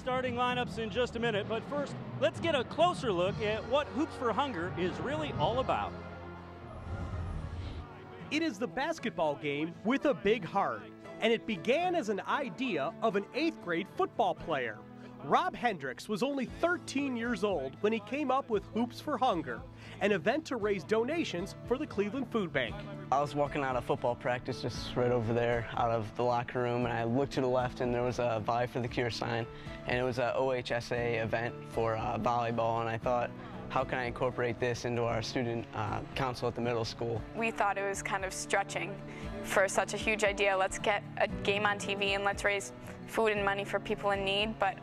starting lineups in just a minute, but first, let's get a closer look at what Hoops for Hunger is really all about. It is the basketball game with a big heart, and it began as an idea of an 8th grade football player. Rob Hendricks was only 13 years old when he came up with Hoops for Hunger, an event to raise donations for the Cleveland Food Bank. I was walking out of football practice just right over there out of the locker room, and I looked to the left and there was a Volley for the Cure sign, and it was a OHSA event for volleyball, and I thought, how can I incorporate this into our student council at the middle school? We thought it was kind of stretching for such a huge idea. Let's get a game on TV and let's raise food and money for people in need. But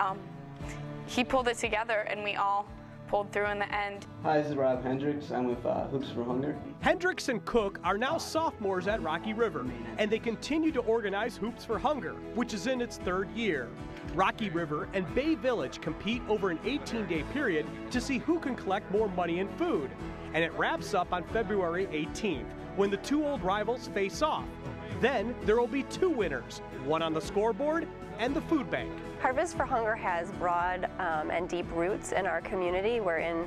he pulled it together and we all pulled through in the end. Hi, this is Rob Hendricks. I'm with Hoops for Hunger. Hendricks and Cook are now sophomores at Rocky River, and they continue to organize Hoops for Hunger, which is in its 3rd year. Rocky River and Bay Village compete over an 18-day period to see who can collect more money and food, and it wraps up on February 18th when the 2 old rivals face off. Then there will be 2 winners, one on the scoreboard and the food bank. Harvest for Hunger has broad and deep roots in our community. We're in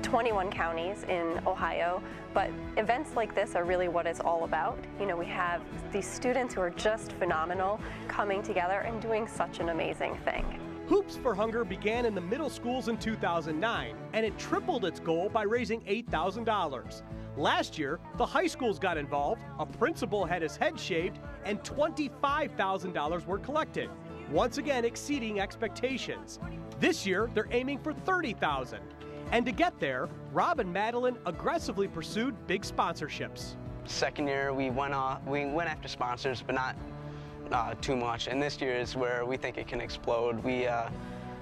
21 counties in Ohio, but events like this are really what it's all about. You know, we have these students who are just phenomenal coming together and doing such an amazing thing. Hoops for Hunger began in the middle schools in 2009, and it tripled its goal by raising $8,000. Last year, the high schools got involved, a principal had his head shaved, and $25,000 were collected, once again exceeding expectations. This year, they're aiming for $30,000. And to get there, Rob and Madeline aggressively pursued big sponsorships. Second year, we went after sponsors, but not too much. And this year is where we think it can explode. We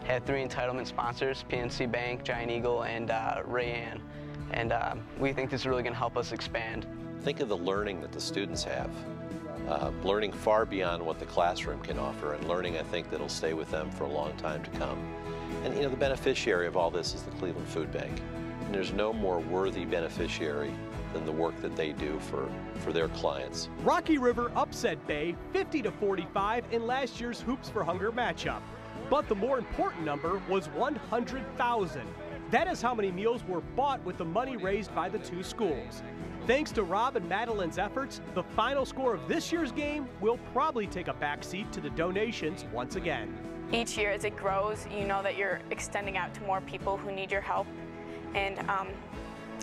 had 3 entitlement sponsors, PNC Bank, Giant Eagle, and Rayanne. And we think this is really going to help us expand. Think of the learning that the students have. Learning far beyond what the classroom can offer, and learning, I think, that'll stay with them for a long time to come. And you know, the beneficiary of all this is the Cleveland Food Bank. And there's no more worthy beneficiary than the work that they do for their clients. Rocky River upset Bay 50-45 in last year's Hoops for Hunger matchup. But the more important number was 100,000. That is how many meals were bought with the money raised by the 2 schools. Thanks to Rob and Madeline's efforts, the final score of this year's game will probably take a backseat to the donations once again. Each year as it grows, you know that you're extending out to more people who need your help, and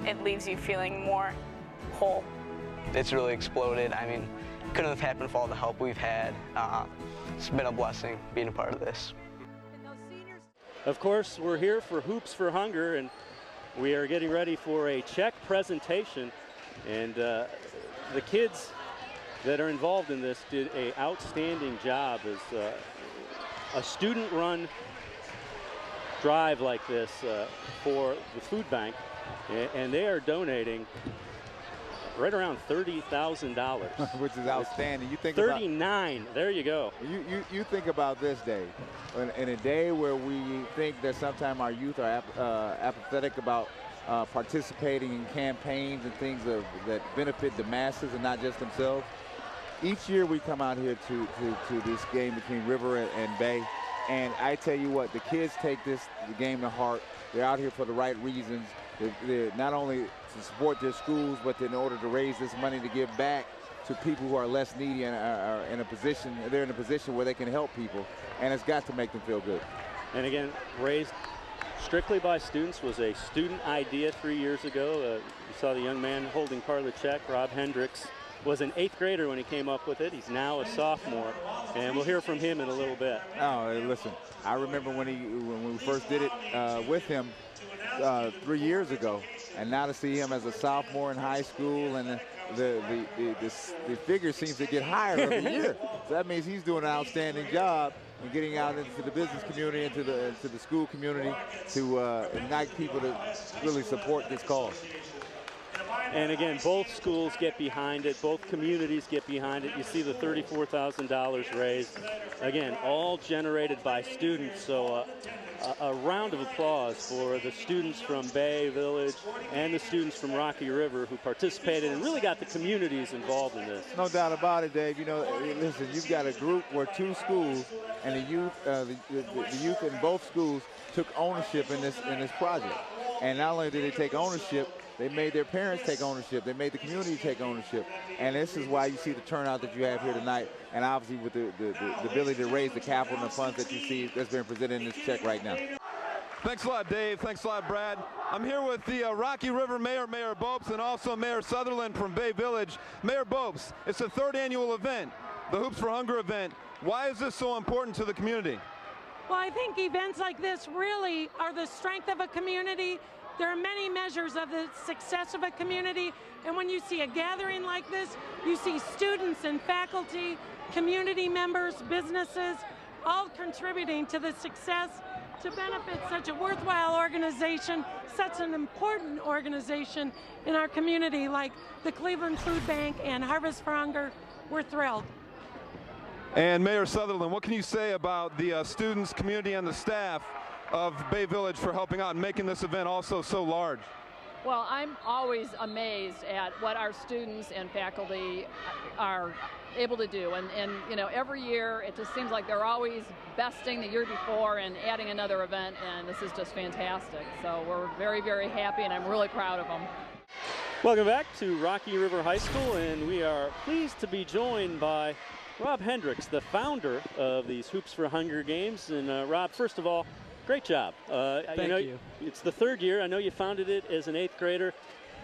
it leaves you feeling more whole. It's really exploded. I mean, couldn't have happened for all the help we've had. It's been a blessing being a part of this. Of course, we're here for Hoops for Hunger, and we are getting ready for a check presentation. And the kids that are involved in this did an outstanding job as a student-run drive like this for the food bank, and they are donating right around $30,000, which is outstanding. You think 39. There you go. You think about this day, in a day where we think that sometimes our youth are apathetic about participating in campaigns and things that benefit the masses and not just themselves. Each year we come out here to this game between River and Bay, and I tell you what, the kids take the game to heart. They're out here for the right reasons. They're not only to support their schools, but in order to raise this money to give back to people who are less needy and are in a position, they're in a position where they can help people, and it's got to make them feel good. And again, raised strictly by students, was a student idea 3 years ago. You saw the young man holding part of the check, Rob Hendricks, was an 8th grader when he came up with it. He's now a sophomore, and we'll hear from him in a little bit. Oh, listen, I remember when we first did it with him 3 years ago, and now to see him as a sophomore in high school, and the figure seems to get higher every year. So that means he's doing an outstanding job in getting out into the business community, into the school community, to ignite people to really support this cause. And again, both schools get behind it, both communities get behind it. You see the $34,000 raised. Again, all generated by students, so a round of applause for the students from Bay Village and the students from Rocky River who participated and really got the communities involved in this. No doubt about it, Dave. You know, listen, you've got a group where two schools and the youth in both schools took ownership in this project. And not only did they take ownership, they made their parents take ownership. They made the community take ownership. And this is why you see the turnout that you have here tonight. And obviously with the ability to raise the capital and the funds that you see that's been presented in this check right now. Thanks a lot, Dave. Thanks a lot, Brad. I'm here with the Rocky River Mayor, Mayor Bopst, and also Mayor Sutherland from Bay Village. Mayor Bopst, it's the third annual event, the Hoops for Hunger event. Why is this so important to the community? Well, I think events like this really are the strength of a community. There are many measures of the success of a community, and when you see a gathering like this, you see students and faculty, community members, businesses, all contributing to the success to benefit such a worthwhile organization, such an important organization in our community like the Cleveland Food Bank and Harvest for Hunger. We're thrilled. And Mayor Sutherland, what can you say about the students, community, and the staff of Bay Village for helping out and making this event also so large? Well, I'm always amazed at what our students and faculty are able to do. And you know, every year it just seems like they're always besting the year before and adding another event, and this is just fantastic. So we're very, very happy, and I'm really proud of them. Welcome back to Rocky River High School, and we are pleased to be joined by Rob Hendricks, the founder of these Hoops for Hunger games. And Rob, first of all, great job. Thank you. It's the third year. I know you founded it as an 8th grader.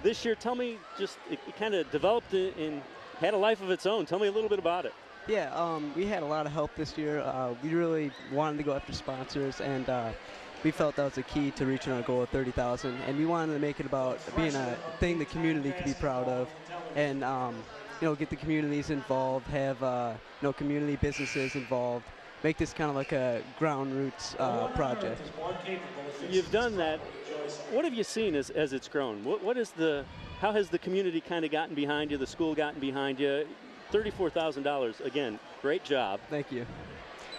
This year, tell me, just it kind of developed and had a life of its own. Tell me a little bit about it. Yeah, we had a lot of help this year. We really wanted to go after sponsors, and we felt that was the key to reaching our goal of 30,000. And we wanted to make it about being a thing the community could be proud of, and you know, get the communities involved, have you know, community businesses involved. Make this kind of like a ground roots project. You've done that. What have you seen as it's grown? What is how has the community kind of gotten behind you, the school gotten behind you? $34,000, again, great job. Thank you.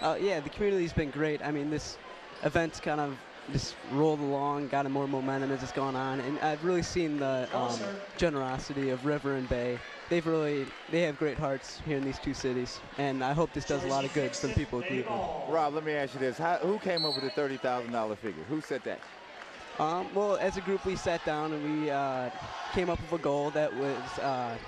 Yeah, the community's been great. I mean, this event's kind of just rolled along, got more momentum as it's gone on, and I've really seen the generosity of River and Bay. They have great hearts here in these two cities, and I hope this does a lot of good for the people of Cleveland. Rob, let me ask you this. Who came up with the $30,000 figure? Who set that? Well, as a group, we sat down and we came up with a goal that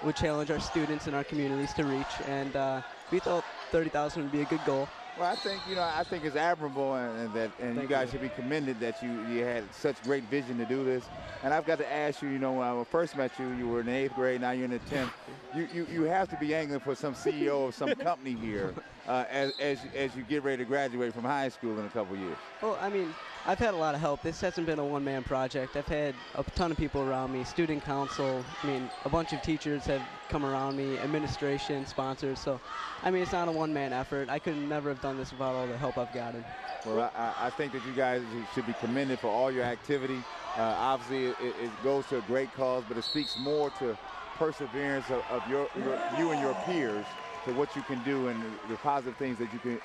would challenge our students and our communities to reach, and we thought 30,000 would be a good goal. Well, I think it's admirable, and you guys should be commended that you had such great vision to do this. And I've got to ask you, you know, when I first met you, you were in the 8th grade, now you're in the 10th. You have to be angling for some CEO of some company here as you get ready to graduate from high school in a couple years. Well, I mean, I've had a lot of help. This hasn't been a one-man project. I've had a ton of people around me, student council. I mean, a bunch of teachers have come around me, administration, sponsors. So, I mean, it's not a one-man effort. I could never have done this without all the help I've gotten. Well, I think that you guys should be commended for all your activity. Obviously, it goes to a great cause, but it speaks more to perseverance of you and your peers to what you can do and the positive things that you can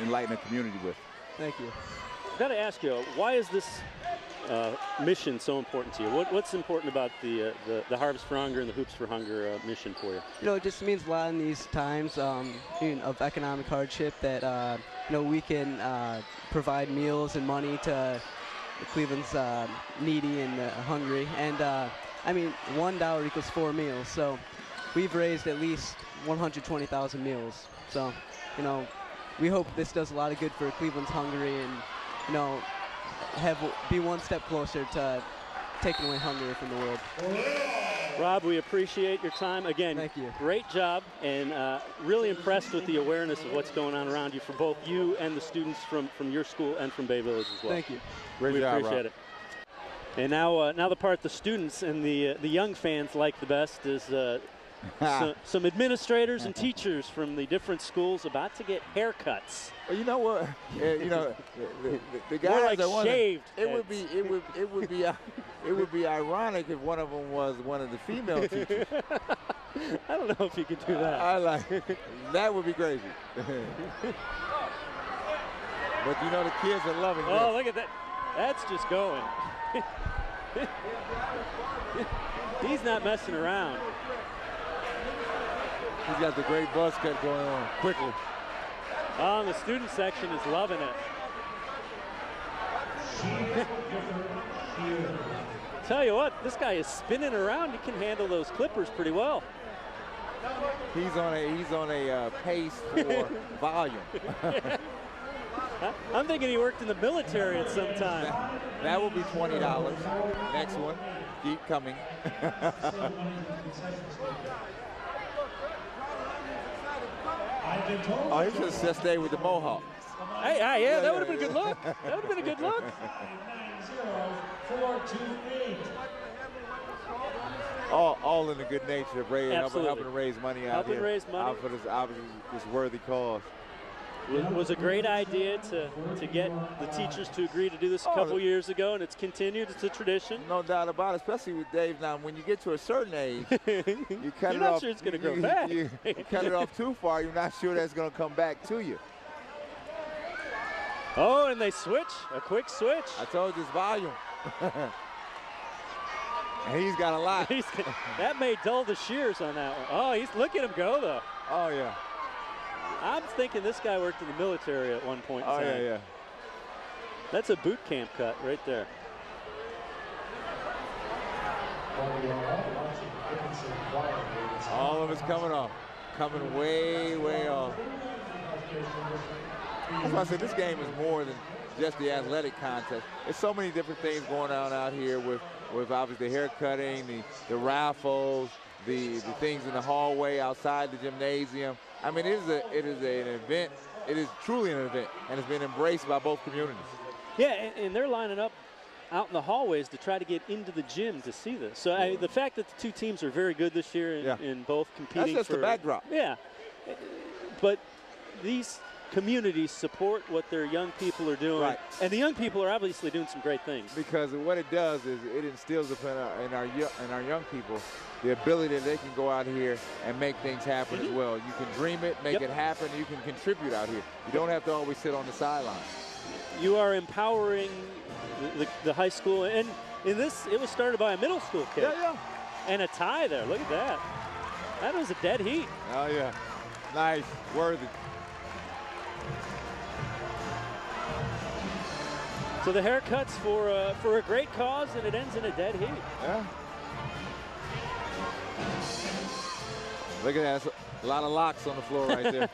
enlighten the community with. Thank you. I've got to ask you, why is this mission so important to you? What's important about the Harvest for Hunger and the Hoops for Hunger mission for you? You know, it just means a lot in these times of economic hardship that you know, we can provide meals and money to Cleveland's needy and hungry. And I mean, $1 equals 4 meals. So we've raised at least 120,000 meals. So, you know, we hope this does a lot of good for Cleveland's hungry, and you know, be one step closer to taking away hunger from the world. Rob, we appreciate your time. Again, thank you. Great job, and really impressed with the awareness of what's going on around you for both you and the students from your school and from Bay Village as well. Thank you. Great job, appreciate Rob. it. And now the part the students and the young fans like the best is some administrators and teachers from the different schools about to get haircuts. Well, you know what? You know, the guys more like that want shaved. it would be It would be ironic if one of them was one of the female teachers. I don't know if you could do that. I like it. That would be crazy. But you know the kids are loving this. Oh, look at that. That's just going. He's not messing around. He's got the great buzz cut going on quickly. Oh, the student section is loving it. Tell you what, this guy is spinning around. He can handle those clippers pretty well. He's on a pace for volume. I'm thinking he worked in the military at some time. That will be $20. Next one, keep coming. Oh, he should have stayed with the Mohawk. Hey, yeah, that would have been a good look. That would have been a good look. All in the good nature of helping to raise money out here. Raise money. Out for this worthy cause. It was a great idea to get the teachers to agree to do this a couple years ago, and it's continued. It's a tradition. No doubt about it, especially with Dave. Now, when you get to a certain age, you cut You're it not off. sure it's going to grow back. You cut it off too far, you're not sure that's going to come back to you. Oh, and they switch. A quick switch. I told you it's volume. And he's got a lot. That may dull the shears on that one. Oh, look at him go, though. Oh, yeah. I'm thinking this guy worked in the military at one point in time. Oh, yeah. That's a boot camp cut right there. All of it's coming off. Coming way, way off. That's why I said this game is more than just the athletic contest. There's so many different things going on out here with obviously the hair cutting, the raffles, the things in the hallway outside the gymnasium. I mean, it is an event. It is truly an event, and it's been embraced by both communities. Yeah, and they're lining up out in the hallways to try to get into the gym to see this. So the fact that the two teams are very good this year in both competing. That's just the backdrop. Yeah, but these communities support what their young people are doing, right. And the young people are obviously doing some great things. Because what it does is it instills in our young people the ability that they can go out here and make things happen as well. You can dream it, make it happen, you can contribute out here. You don't have to always sit on the sideline. You are empowering the high school, and in this, it was started by a middle school kid. Yeah. And a tie there. Look at that. That was a dead heat. Oh, yeah. Nice. Worthy. So the haircuts for a great cause, and it ends in a dead heat. Yeah. Look at that. That's a lot of locks on the floor right there.